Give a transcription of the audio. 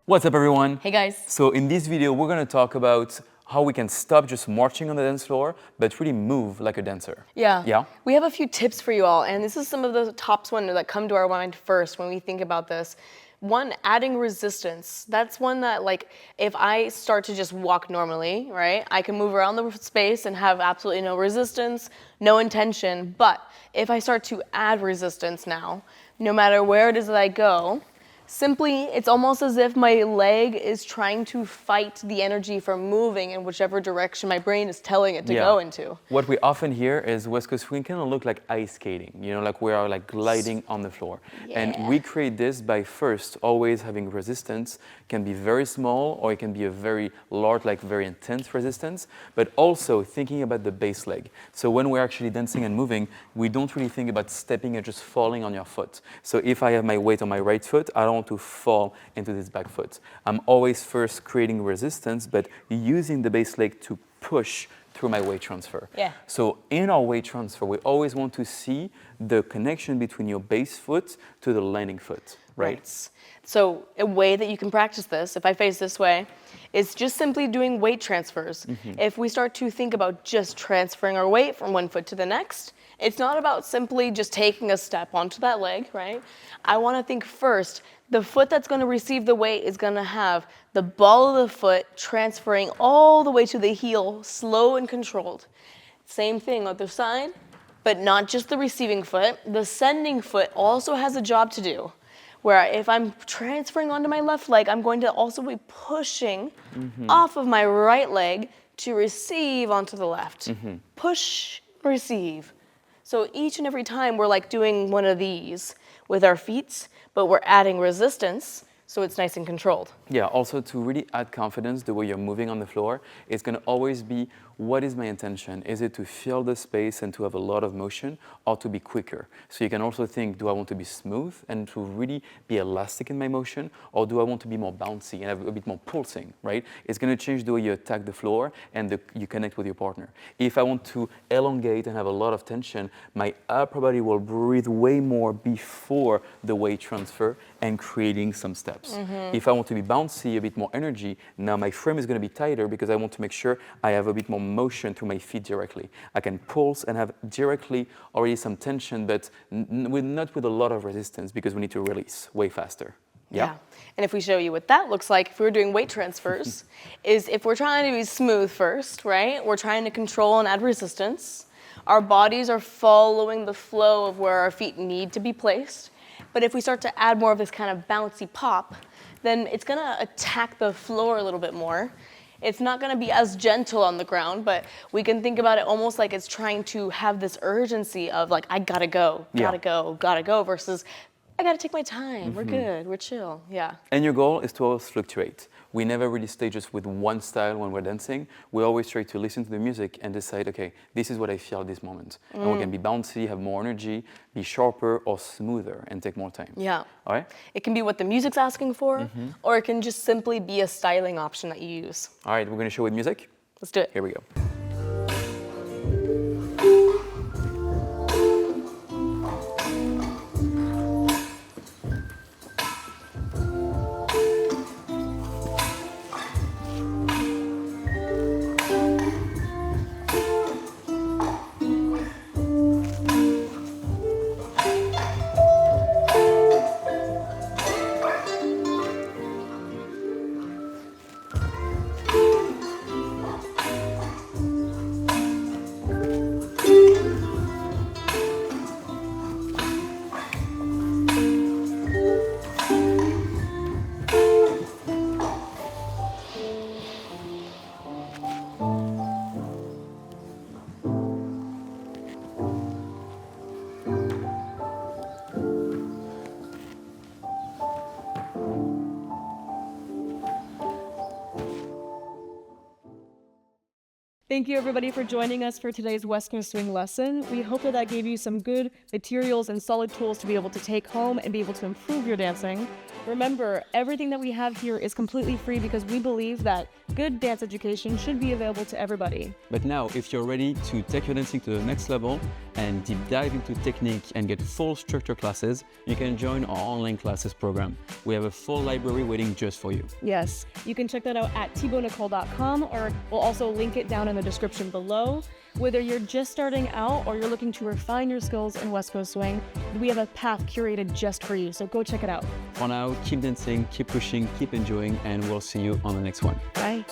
What's up, everyone? Hey guys. So in this video, we're going to talk about how we can stop just marching on the dance floor, but really move like a dancer. Yeah. We have a few tips for you all, and this is some of the tops ones that come to our mind first when we think about this. One, adding resistance. That's one that, like, if I start to just walk normally, right, I can move around the space and have absolutely no resistance, no intention. But if I start to add resistance now, no matter where it is that I go, simply, it's almost as if my leg is trying to fight the energy from moving in whichever direction my brain is telling it to go into. What we often hear is West Coast swing kind of look like ice skating, like we are like gliding on the floor. Yeah. And we create this by first always having resistance. Can be very small or it can be a very large, like very intense resistance, but also thinking about the base leg. So when we're actually dancing and moving, we don't really think about stepping and just falling on your foot. So if I have my weight on my right foot, I don't want to fall into this back foot. I'm always first creating resistance, but using the base leg to push through my weight transfer. Yeah. So in our weight transfer, we always want to see the connection between your base foot to the landing foot, right? So a way that you can practice this, if I face this way, is just simply doing weight transfers. If we start to think about just transferring our weight from one foot to the next, it's not about simply just taking a step onto that leg, right? I want to think first, the foot that's going to receive the weight is going to have the ball of the foot transferring all the way to the heel, slow and controlled. Same thing other side, but not just the receiving foot. The sending foot also has a job to do, where if I'm transferring onto my left leg, I'm going to also be pushing off of my right leg to receive onto the left. Push, receive. So each and every time we're like doing one of these with our feet, but we're adding resistance, so it's nice and controlled. Yeah, also to really add confidence, the way you're moving on the floor, it's going to always be, what is my intention? Is it to feel the space and to have a lot of motion, or to be quicker? So you can also think, do I want to be smooth and to really be elastic in my motion, or do I want to be more bouncy and have a bit more pulsing, right? It's going to change the way you attack the floor and you connect with your partner. If I want to elongate and have a lot of tension, my upper body will breathe way more before the weight transfer and creating some steps. If I want to be bouncy, a bit more energy, now my frame is going to be tighter because I want to make sure I have a bit more motion through my feet directly. I can pulse and have directly already some tension, but not with a lot of resistance because we need to release way faster. Yeah. And if we show you what that looks like, if we're doing weight transfers, is if we're trying to be smooth first, right? We're trying to control and add resistance. Our bodies are following the flow of where our feet need to be placed. But if we start to add more of this kind of bouncy pop, then it's going to attack the floor a little bit more. It's not going to be as gentle on the ground, but we can think about it almost like it's trying to have this urgency of like, I gotta go, gotta go, versus I gotta take my time, we're good, we're chill, And your goal is to always fluctuate. We never really stay just with one style when we're dancing. We always try to listen to the music and decide, okay, this is what I feel at this moment. And we can be bouncy, have more energy, be sharper or smoother and take more time. Yeah. All right? It can be what the music's asking for, or it can just simply be a styling option that you use. All right, we're gonna show with music. Let's do it. Here we go. Thank you everybody for joining us for today's West Coast Swing lesson. We hope that gave you some good materials and solid tools to be able to take home and be able to improve your dancing. Remember, everything that we have here is completely free because we believe that good dance education should be available to everybody. But now, if you're ready to take your dancing to the next level, and deep dive into technique and get full structure classes, you can join our online classes program. We have a full library waiting just for you. Yes, you can check that out at thibautnicole.com, or we'll also link it down in the description below. Whether you're just starting out or you're looking to refine your skills in West Coast Swing, we have a path curated just for you, so go check it out. For now, keep dancing, keep pushing, keep enjoying, and we'll see you on the next one. Bye.